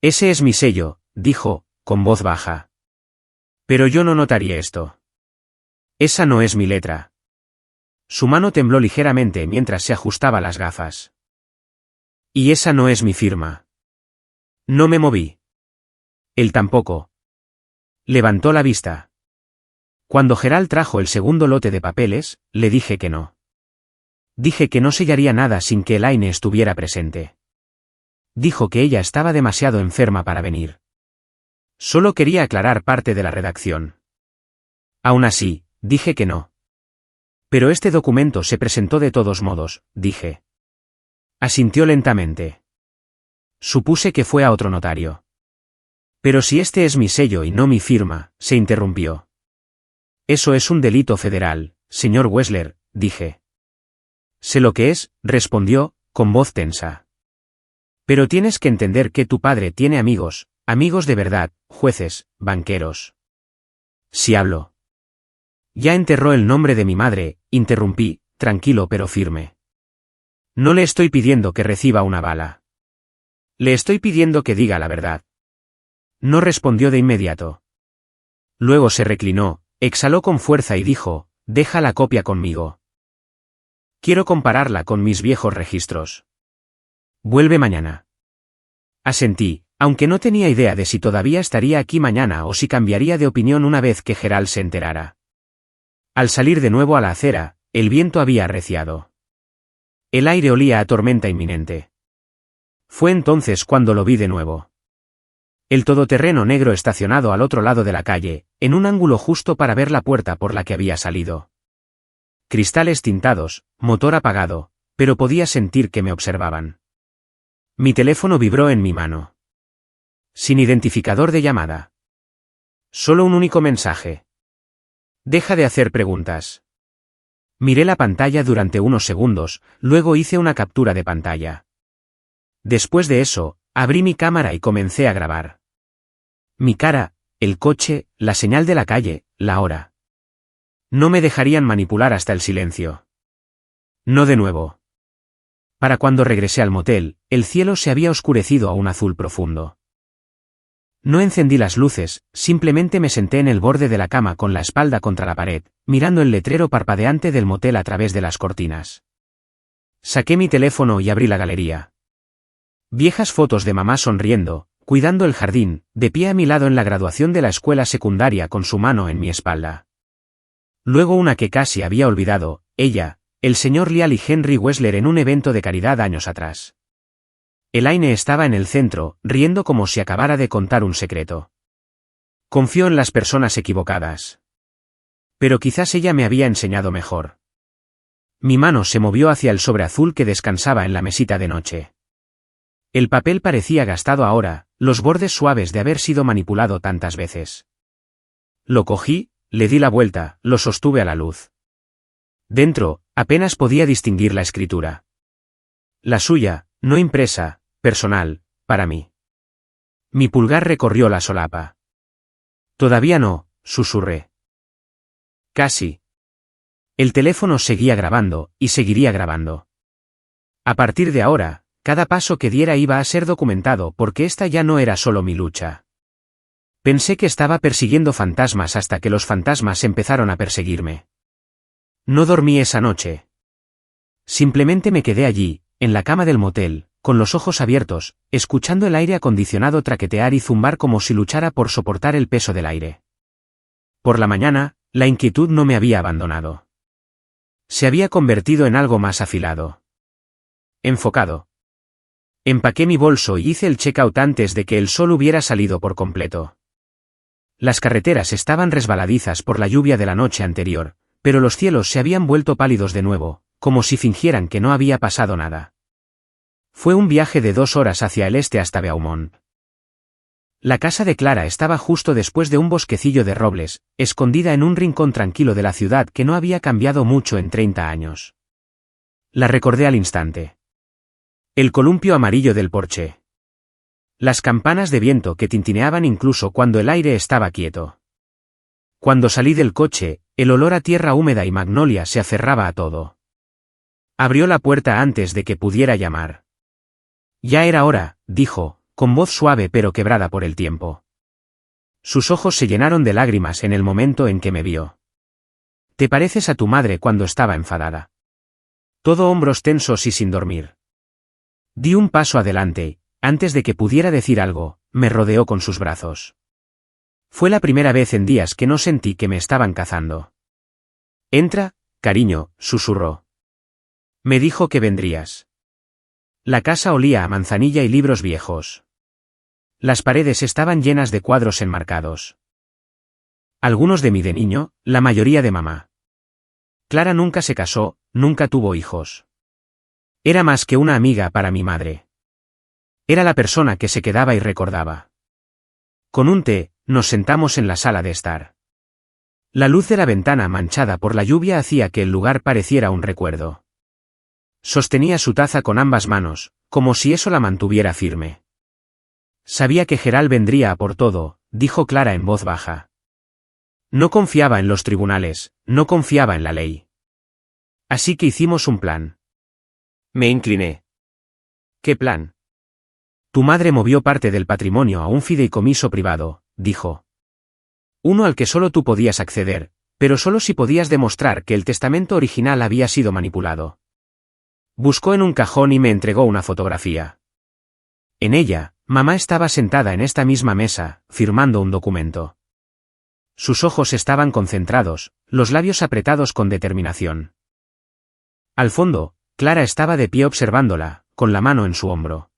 Ese es mi sello, dijo, con voz baja. Pero yo no notaría esto. Esa no es mi letra. Su mano tembló ligeramente mientras se ajustaba las gafas. Y esa no es mi firma. No me moví. Él tampoco. Levantó la vista. Cuando Gerald trajo el segundo lote de papeles, le dije que no. Dije que no sellaría nada sin que Elaine estuviera presente. Dijo que ella estaba demasiado enferma para venir. Solo quería aclarar parte de la redacción. Aún así, dije que no. Pero este documento se presentó de todos modos, dije. Asintió lentamente. Supuse que fue a otro notario. Pero si este es mi sello y no mi firma, se interrumpió. Eso es un delito federal, señor Wessler, dije. Sé lo que es, respondió, con voz tensa. Pero tienes que entender que tu padre tiene amigos, amigos de verdad, jueces, banqueros. Si hablo. Ya enterró el nombre de mi madre, interrumpí, tranquilo pero firme. No le estoy pidiendo que reciba una bala. Le estoy pidiendo que diga la verdad. No respondió de inmediato. Luego se reclinó, exhaló con fuerza y dijo, deja la copia conmigo. Quiero compararla con mis viejos registros. Vuelve mañana. Asentí, aunque no tenía idea de si todavía estaría aquí mañana o si cambiaría de opinión una vez que Gerald se enterara. Al salir de nuevo a la acera, el viento había arreciado. El aire olía a tormenta inminente. Fue entonces cuando lo vi de nuevo. El todoterreno negro estacionado al otro lado de la calle, en un ángulo justo para ver la puerta por la que había salido. Cristales tintados, motor apagado, pero podía sentir que me observaban. Mi teléfono vibró en mi mano. Sin identificador de llamada. Solo un único mensaje. Deja de hacer preguntas. Miré la pantalla durante unos segundos, luego hice una captura de pantalla. Después de eso, abrí mi cámara y comencé a grabar. Mi cara, el coche, la señal de la calle, la hora. No me dejarían manipular hasta el silencio. No de nuevo. Para cuando regresé al motel, el cielo se había oscurecido a un azul profundo. No encendí las luces, simplemente me senté en el borde de la cama con la espalda contra la pared, mirando el letrero parpadeante del motel a través de las cortinas. Saqué mi teléfono y abrí la galería. Viejas fotos de mamá sonriendo, cuidando el jardín, de pie a mi lado en la graduación de la escuela secundaria con su mano en mi espalda. Luego una que casi había olvidado, ella, el señor Lial y Henry Wessler en un evento de caridad años atrás. Elaine estaba en el centro, riendo como si acabara de contar un secreto. Confío en las personas equivocadas. Pero quizás ella me había enseñado mejor. Mi mano se movió hacia el sobre azul que descansaba en la mesita de noche. El papel parecía gastado ahora, los bordes suaves de haber sido manipulado tantas veces. Lo cogí, le di la vuelta, lo sostuve a la luz. Dentro, apenas podía distinguir la escritura. La suya, no impresa, personal, para mí. Mi pulgar recorrió la solapa. Todavía no, susurré. Casi. El teléfono seguía grabando, y seguiría grabando. A partir de ahora, cada paso que diera iba a ser documentado porque esta ya no era solo mi lucha. Pensé que estaba persiguiendo fantasmas hasta que los fantasmas empezaron a perseguirme. No dormí esa noche. Simplemente me quedé allí, en la cama del motel, con los ojos abiertos, escuchando el aire acondicionado traquetear y zumbar como si luchara por soportar el peso del aire. Por la mañana, la inquietud no me había abandonado. Se había convertido en algo más afilado. Enfocado. Empaqué mi bolso y hice el check-out antes de que el sol hubiera salido por completo. Las carreteras estaban resbaladizas por la lluvia de la noche anterior, pero los cielos se habían vuelto pálidos de nuevo, como si fingieran que no había pasado nada. Fue un viaje de 2 horas hacia el este hasta Beaumont. La casa de Clara estaba justo después de un bosquecillo de robles, escondida en un rincón tranquilo de la ciudad que no había cambiado mucho en 30 años. La recordé al instante. El columpio amarillo del porche. Las campanas de viento que tintineaban incluso cuando el aire estaba quieto. Cuando salí del coche, el olor a tierra húmeda y magnolia se aferraba a todo. Abrió la puerta antes de que pudiera llamar. Ya era hora, dijo, con voz suave pero quebrada por el tiempo. Sus ojos se llenaron de lágrimas en el momento en que me vio. Te pareces a tu madre cuando estaba enfadada. Todo hombros tensos y sin dormir. Di un paso adelante, antes de que pudiera decir algo, me rodeó con sus brazos. Fue la primera vez en días que no sentí que me estaban cazando. Entra, cariño, susurró. Me dijo que vendrías. La casa olía a manzanilla y libros viejos. Las paredes estaban llenas de cuadros enmarcados. Algunos de mí de niño, la mayoría de mamá. Clara nunca se casó, nunca tuvo hijos. Era más que una amiga para mi madre. Era la persona que se quedaba y recordaba. Con un té, nos sentamos en la sala de estar. La luz de la ventana manchada por la lluvia hacía que el lugar pareciera un recuerdo. Sostenía su taza con ambas manos, como si eso la mantuviera firme. Sabía que Gerald vendría a por todo, dijo Clara en voz baja. No confiaba en los tribunales, no confiaba en la ley. Así que hicimos un plan. Me incliné. ¿Qué plan? Tu madre movió parte del patrimonio a un fideicomiso privado, dijo. Uno al que solo tú podías acceder, pero solo si podías demostrar que el testamento original había sido manipulado. Buscó en un cajón y me entregó una fotografía. En ella, mamá estaba sentada en esta misma mesa, firmando un documento. Sus ojos estaban concentrados, los labios apretados con determinación. Al fondo, Clara estaba de pie observándola, con la mano en su hombro.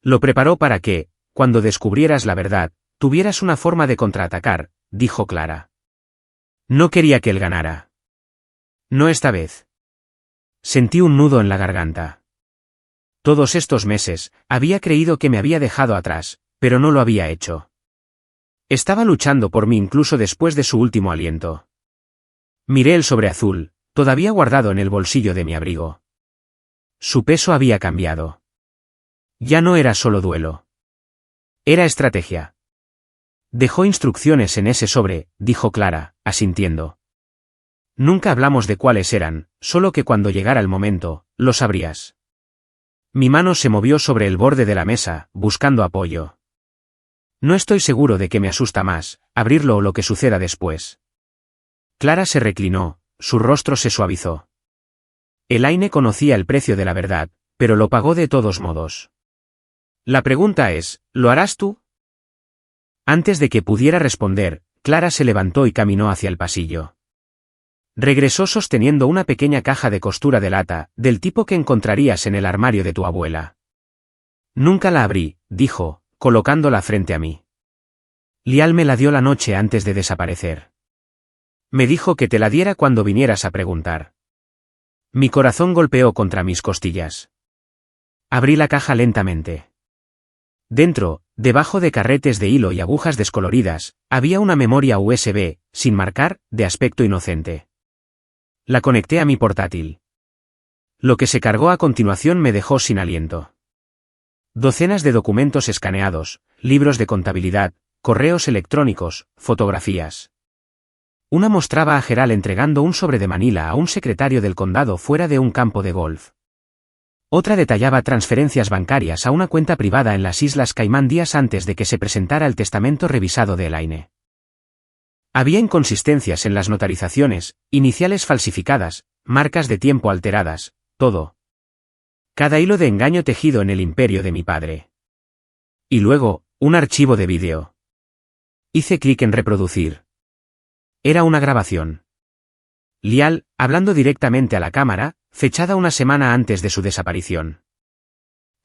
Lo preparó para que, cuando descubrieras la verdad, tuvieras una forma de contraatacar, dijo Clara. No quería que él ganara. No esta vez. Sentí un nudo en la garganta. Todos estos meses, había creído que me había dejado atrás, Pero no lo había hecho. Estaba luchando por mí incluso después de su último aliento. Miré el sobre azul, todavía guardado en el bolsillo de mi abrigo. Su peso había cambiado. Ya no era solo duelo. Era estrategia. Dejó instrucciones en ese sobre, dijo Clara, asintiendo. Nunca hablamos de cuáles eran, solo que cuando llegara el momento, lo sabrías. Mi mano se movió sobre el borde de la mesa, buscando apoyo. No estoy seguro de que me asusta más, abrirlo o lo que suceda después. Clara se reclinó, su rostro se suavizó. Elaine conocía el precio de la verdad, pero lo pagó de todos modos. La pregunta es, ¿lo harás tú? Antes de que pudiera responder, Clara se levantó y caminó hacia el pasillo. Regresó sosteniendo una pequeña caja de costura de lata, del tipo que encontrarías en el armario de tu abuela. Nunca la abrí, dijo, colocándola frente a mí. Lial me la dio la noche antes de desaparecer. Me dijo que te la diera cuando vinieras a preguntar. Mi corazón golpeó contra mis costillas. Abrí la caja lentamente. Dentro, debajo de carretes de hilo y agujas descoloridas, había una memoria USB, sin marcar, de aspecto inocente. La conecté a mi portátil. Lo que se cargó a continuación me dejó sin aliento. Docenas de documentos escaneados, libros de contabilidad, correos electrónicos, fotografías. Una mostraba a Gerald entregando un sobre de Manila a un secretario del condado fuera de un campo de golf. Otra detallaba transferencias bancarias a una cuenta privada en las Islas Caimán días antes de que se presentara el testamento revisado de Elaine. Había inconsistencias en las notarizaciones, iniciales falsificadas, marcas de tiempo alteradas, todo. Cada hilo de engaño tejido en el imperio de mi padre. Y luego, un archivo de vídeo. Hice clic en reproducir. Era una grabación. Lial, hablando directamente a la cámara, fechada una semana antes de su desaparición.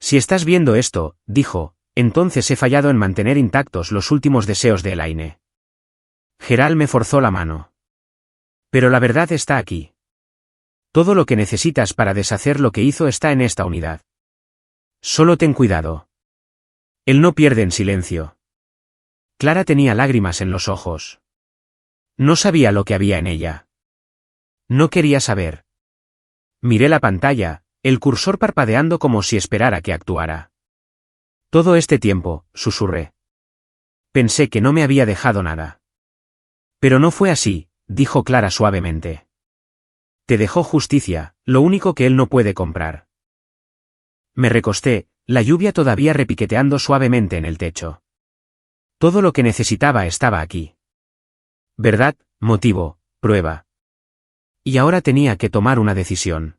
Si estás viendo esto, dijo, entonces he fallado en mantener intactos los últimos deseos de Elaine. Gerald me forzó la mano. Pero la verdad está aquí. Todo lo que necesitas para deshacer lo que hizo está en esta unidad. Solo ten cuidado. Él no pierde en silencio. Clara tenía lágrimas en los ojos. No sabía lo que había en ella. No quería saber. Miré la pantalla, el cursor parpadeando como si esperara que actuara. Todo este tiempo, susurré. Pensé que no me había dejado nada. Pero no fue así, dijo Clara suavemente. Te dejó justicia, lo único que él no puede comprar. Me recosté, la lluvia todavía repiqueteando suavemente en el techo. Todo lo que necesitaba estaba aquí. Verdad, motivo, prueba. Y ahora tenía que tomar una decisión.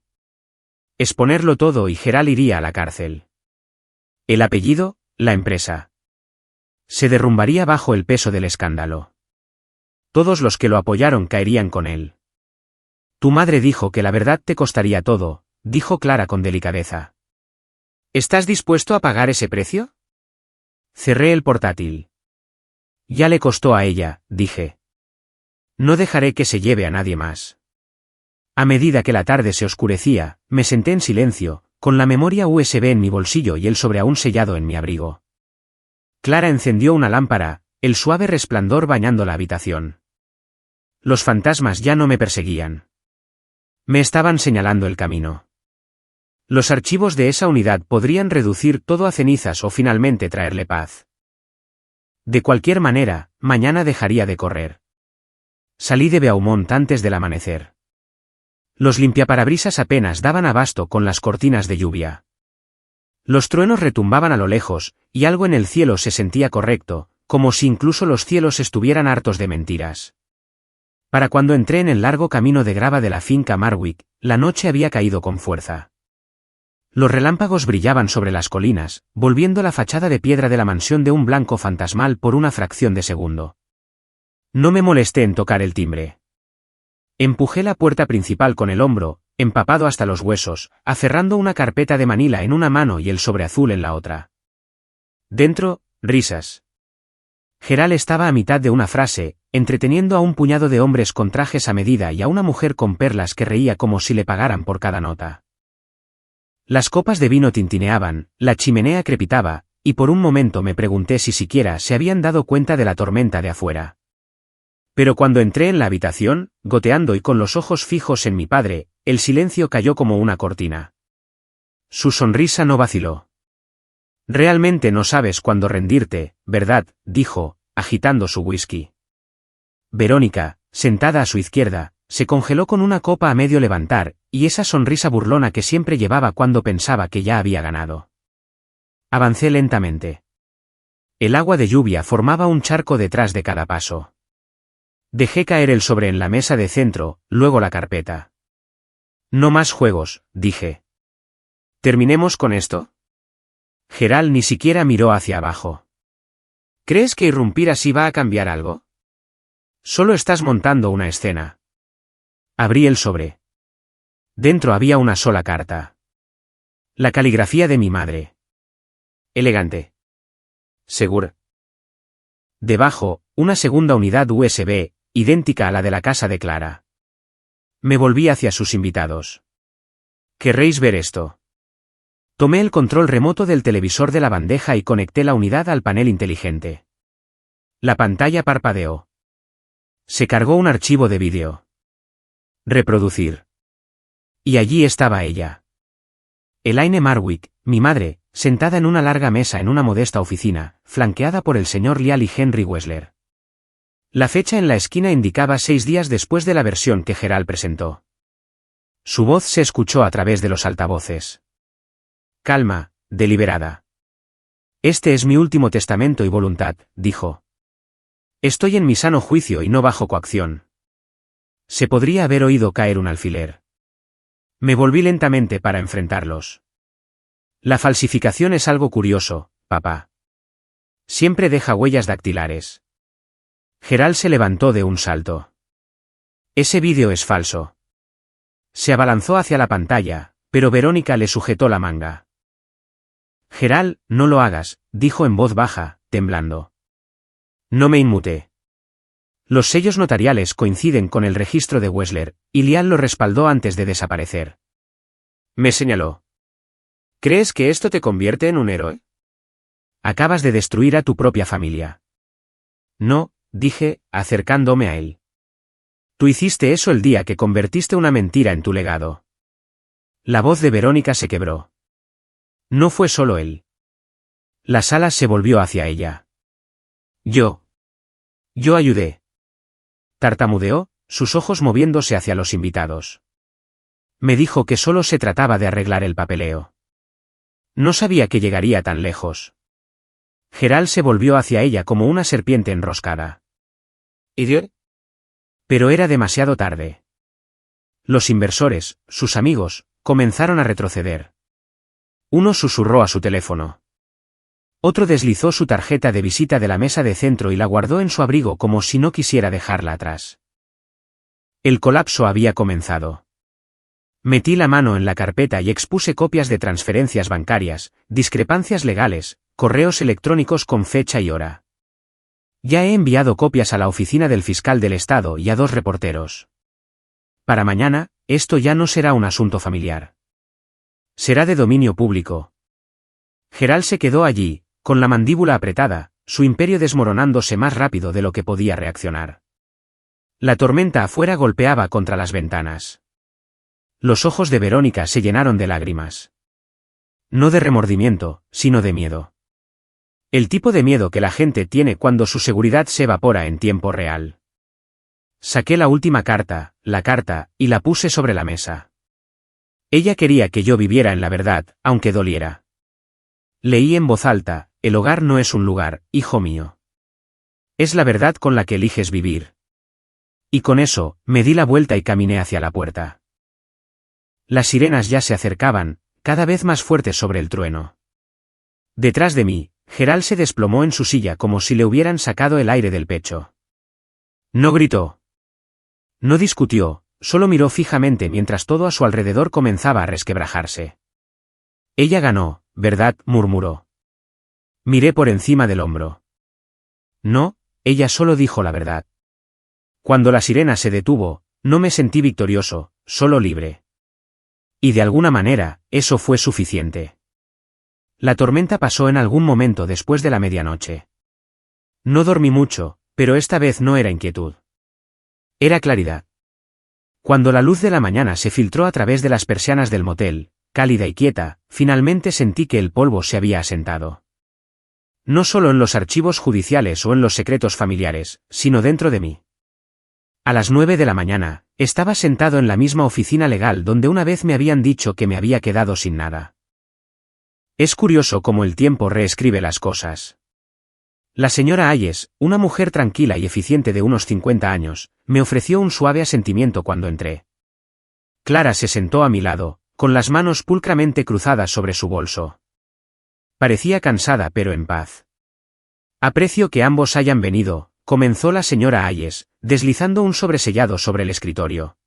Exponerlo todo y Gerald iría a la cárcel. El apellido, la empresa. Se derrumbaría bajo el peso del escándalo. Todos los que lo apoyaron caerían con él. Tu madre dijo que la verdad te costaría todo, dijo Clara con delicadeza. ¿Estás dispuesto a pagar ese precio? Cerré el portátil. Ya le costó a ella, dije. No dejaré que se lleve a nadie más. A medida que la tarde se oscurecía, me senté en silencio, con la memoria USB en mi bolsillo y el sobre aún sellado en mi abrigo. Clara encendió una lámpara, el suave resplandor bañando la habitación. Los fantasmas ya no me perseguían. Me estaban señalando el camino. Los archivos de esa unidad podrían reducir todo a cenizas o finalmente traerle paz. De cualquier manera, mañana dejaría de correr. Salí de Beaumont antes del amanecer. Los limpiaparabrisas apenas daban abasto con las cortinas de lluvia. Los truenos retumbaban a lo lejos, y algo en el cielo se sentía correcto, como si incluso los cielos estuvieran hartos de mentiras. Para cuando entré en el largo camino de grava de la finca Marwick, la noche había caído con fuerza. Los relámpagos brillaban sobre las colinas, volviendo la fachada de piedra de la mansión de un blanco fantasmal por una fracción de segundo. No me molesté en tocar el timbre. Empujé la puerta principal con el hombro, empapado hasta los huesos, aferrando una carpeta de Manila en una mano y el sobre azul en la otra. Dentro, risas. Gerald estaba a mitad de una frase, entreteniendo a un puñado de hombres con trajes a medida y a una mujer con perlas que reía como si le pagaran por cada nota. Las copas de vino tintineaban, la chimenea crepitaba, y por un momento me pregunté si siquiera se habían dado cuenta de la tormenta de afuera. Pero cuando entré en la habitación, goteando y con los ojos fijos en mi padre, el silencio cayó como una cortina. Su sonrisa no vaciló. Realmente no sabes cuándo rendirte, ¿verdad?, dijo, agitando su whisky. Verónica, sentada a su izquierda, se congeló con una copa a medio levantar, y esa sonrisa burlona que siempre llevaba cuando pensaba que ya había ganado. Avancé lentamente. El agua de lluvia formaba un charco detrás de cada paso. Dejé caer el sobre en la mesa de centro, luego la carpeta. No más juegos, dije. ¿Terminemos con esto? Gerald ni siquiera miró hacia abajo. ¿Crees que irrumpir así va a cambiar algo? Solo estás montando una escena. Abrí el sobre. Dentro había una sola carta. La caligrafía de mi madre. Elegante. Segura. Debajo, una segunda unidad USB, idéntica a la de la casa de Clara. Me volví hacia sus invitados. ¿Querréis ver esto? Tomé el control remoto del televisor de la bandeja y conecté la unidad al panel inteligente. La pantalla parpadeó. Se cargó un archivo de vídeo. Reproducir. Y allí estaba ella. Elaine Marwick, mi madre, sentada en una larga mesa en una modesta oficina, flanqueada por el señor Lyall y Henry Wessler. La fecha en la esquina indicaba 6 días después de la versión que Gerald presentó. Su voz se escuchó a través de los altavoces. Calma, deliberada. Este es mi último testamento y voluntad, dijo. Estoy en mi sano juicio y no bajo coacción. Se podría haber oído caer un alfiler. Me volví lentamente para enfrentarlos. La falsificación es algo curioso, papá. Siempre deja huellas dactilares. Gerald se levantó de un salto. Ese vídeo es falso. Se abalanzó hacia la pantalla, pero Verónica le sujetó la manga. Gerald, no lo hagas, dijo en voz baja, temblando. No me inmuté. Los sellos notariales coinciden con el registro de Wessler, y Lyall lo respaldó antes de desaparecer. Me señaló. ¿Crees que esto te convierte en un héroe? Acabas de destruir a tu propia familia. No, dije, acercándome a él. Tú hiciste eso el día que convertiste una mentira en tu legado. La voz de Verónica se quebró. No fue solo él. La sala se volvió hacia ella. Yo ayudé. Tartamudeó, sus ojos moviéndose hacia los invitados. Me dijo que solo se trataba de arreglar el papeleo. No sabía que llegaría tan lejos. Gerald se volvió hacia ella como una serpiente enroscada. ¿Idiota? Pero era demasiado tarde. Los inversores, sus amigos, comenzaron a retroceder. Uno susurró a su teléfono. Otro deslizó su tarjeta de visita de la mesa de centro y la guardó en su abrigo como si no quisiera dejarla atrás. El colapso había comenzado. Metí la mano en la carpeta y expuse copias de transferencias bancarias, discrepancias legales, correos electrónicos con fecha y hora. Ya he enviado copias a la oficina del fiscal del estado y a 2 reporteros. Para mañana, esto ya no será un asunto familiar. Será de dominio público. Gerald se quedó allí, con la mandíbula apretada, su imperio desmoronándose más rápido de lo que podía reaccionar. La tormenta afuera golpeaba contra las ventanas. Los ojos de Verónica se llenaron de lágrimas. No de remordimiento, sino de miedo. El tipo de miedo que la gente tiene cuando su seguridad se evapora en tiempo real. Saqué la última carta, y la puse sobre la mesa. Ella quería que yo viviera en la verdad, aunque doliera. Leí en voz alta, el hogar no es un lugar, hijo mío. Es la verdad con la que eliges vivir. Y con eso, me di la vuelta y caminé hacia la puerta. Las sirenas ya se acercaban, cada vez más fuertes sobre el trueno. Detrás de mí, Gerald se desplomó en su silla como si le hubieran sacado el aire del pecho. No gritó. No discutió, solo miró fijamente mientras todo a su alrededor comenzaba a resquebrajarse. Ella ganó, ¿verdad?, murmuró. Miré por encima del hombro. No, ella solo dijo la verdad. Cuando la sirena se detuvo, no me sentí victorioso, solo libre. Y de alguna manera, eso fue suficiente. La tormenta pasó en algún momento después de la medianoche. No dormí mucho, pero esta vez no era inquietud. Era claridad. Cuando la luz de la mañana se filtró a través de las persianas del motel, cálida y quieta, finalmente sentí que el polvo se había asentado. No solo en los archivos judiciales o en los secretos familiares, sino dentro de mí. A las 9 de la mañana, estaba sentado en la misma oficina legal donde una vez me habían dicho que me había quedado sin nada. Es curioso cómo el tiempo reescribe las cosas. La señora Hayes, una mujer tranquila y eficiente de unos 50 años, me ofreció un suave asentimiento cuando entré. Clara se sentó a mi lado, con las manos pulcramente cruzadas sobre su bolso. Parecía cansada pero en paz. Aprecio que ambos hayan venido, comenzó la señora Hayes, deslizando un sobresellado sobre el escritorio.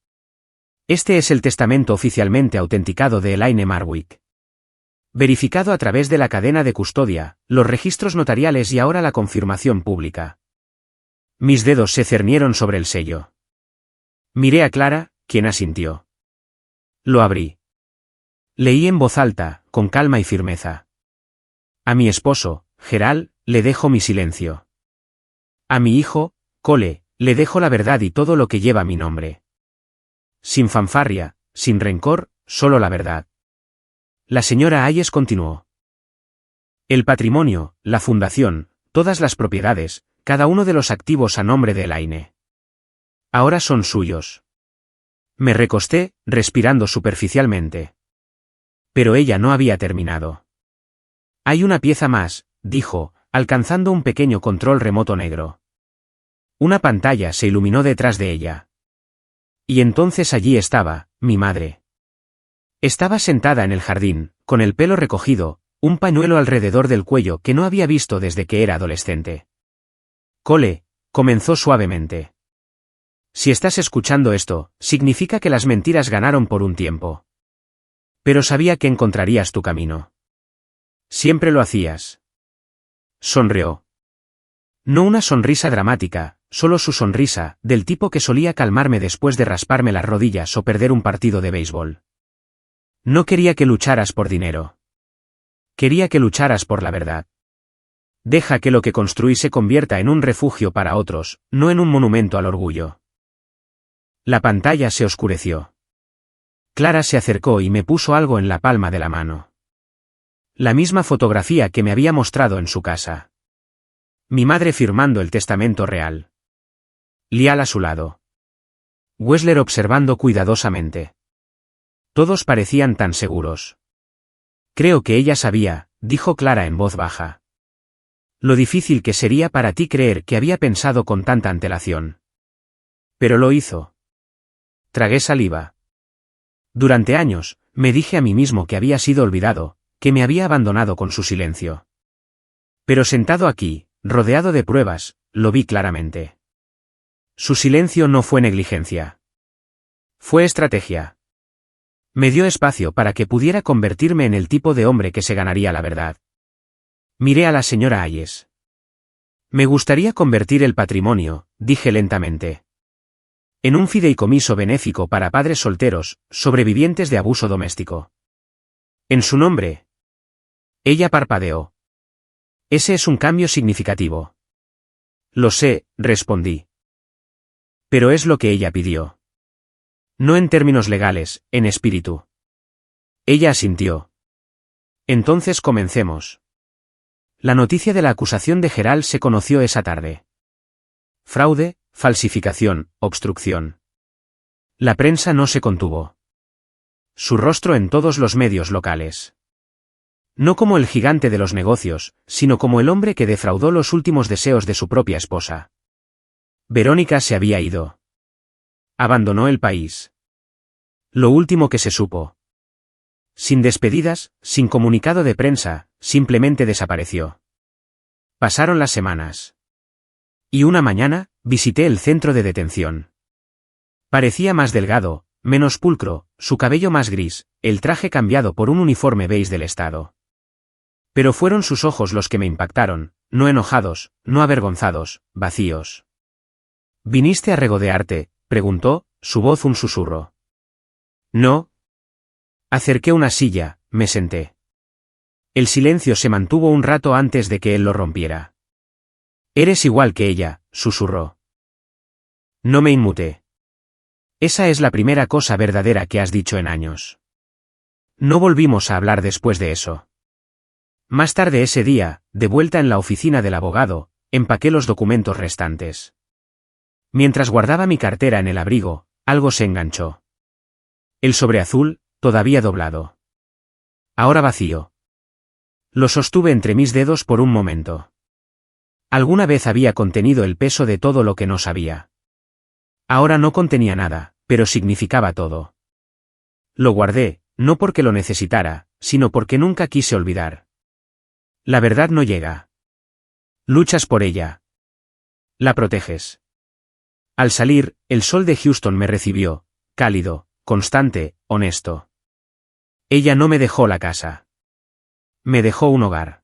Este es el testamento oficialmente autenticado de Elaine Marwick. Verificado a través de la cadena de custodia, los registros notariales y ahora la confirmación pública. Mis dedos se cernieron sobre el sello. Miré a Clara, quien asintió. Lo abrí. Leí en voz alta, con calma y firmeza. A mi esposo, Gerald, le dejo mi silencio. A mi hijo, Cole, le dejo la verdad y todo lo que lleva mi nombre. Sin fanfarria, sin rencor, solo la verdad. La señora Hayes continuó. El patrimonio, la fundación, todas las propiedades, cada uno de los activos a nombre de Elaine. Ahora son suyos. Me recosté, respirando superficialmente. Pero ella no había terminado. Hay una pieza más, dijo, alcanzando un pequeño control remoto negro. Una pantalla se iluminó detrás de ella. Y entonces allí estaba, mi madre. Estaba sentada en el jardín, con el pelo recogido, un pañuelo alrededor del cuello que no había visto desde que era adolescente. Cole, comenzó suavemente. Si estás escuchando esto, significa que las mentiras ganaron por un tiempo. Pero sabía que encontrarías tu camino. Siempre lo hacías. Sonrió. No una sonrisa dramática, solo su sonrisa, del tipo que solía calmarme después de rasparme las rodillas o perder un partido de béisbol. No quería que lucharas por dinero. Quería que lucharas por la verdad. Deja que lo que construí se convierta en un refugio para otros, no en un monumento al orgullo. La pantalla se oscureció. Clara se acercó y me puso algo en la palma de la mano. La misma fotografía que me había mostrado en su casa. Mi madre firmando el testamento real. Lial a su lado. Wessler observando cuidadosamente. Todos parecían tan seguros. Creo que ella sabía, dijo Clara en voz baja. Lo difícil que sería para ti creer que había pensado con tanta antelación. Pero lo hizo. Tragué saliva. Durante años, me dije a mí mismo que había sido olvidado, que me había abandonado con su silencio. Pero sentado aquí, rodeado de pruebas, lo vi claramente. Su silencio no fue negligencia. Fue estrategia. Me dio espacio para que pudiera convertirme en el tipo de hombre que se ganaría la verdad. Miré a la señora Hayes. Me gustaría convertir el patrimonio, dije lentamente, en un fideicomiso benéfico para padres solteros, sobrevivientes de abuso doméstico. En su nombre. Ella parpadeó. Ese es un cambio significativo. Lo sé, respondí. Pero es lo que ella pidió. No en términos legales, en espíritu. Ella asintió. Entonces comencemos. La noticia de la acusación de Gerald se conoció esa tarde. Fraude, falsificación, obstrucción. La prensa no se contuvo. Su rostro en todos los medios locales. No como el gigante de los negocios, sino como el hombre que defraudó los últimos deseos de su propia esposa. Verónica se había ido. Abandonó el país. Lo último que se supo. Sin despedidas, sin comunicado de prensa, simplemente desapareció. Pasaron las semanas. Y una mañana, visité el centro de detención. Parecía más delgado, menos pulcro, su cabello más gris, el traje cambiado por un uniforme beige del Estado. Pero fueron sus ojos los que me impactaron, no enojados, no avergonzados, vacíos. ¿Viniste a regodearte?, preguntó, su voz un susurro. No. Acerqué una silla, me senté. El silencio se mantuvo un rato antes de que él lo rompiera. Eres igual que ella, susurró. No me inmuté. Esa es la primera cosa verdadera que has dicho en años. No volvimos a hablar después de eso. Más tarde ese día, de vuelta en la oficina del abogado, empaqué los documentos restantes. Mientras guardaba mi cartera en el abrigo, algo se enganchó. El sobre azul, todavía doblado. Ahora vacío. Lo sostuve entre mis dedos por un momento. Alguna vez había contenido el peso de todo lo que no sabía. Ahora no contenía nada, pero significaba todo. Lo guardé, no porque lo necesitara, sino porque nunca quise olvidar. La verdad no llega. Luchas por ella. La proteges. Al salir, el sol de Houston me recibió, cálido, constante, honesto. Ella no me dejó la casa. Me dejó un hogar.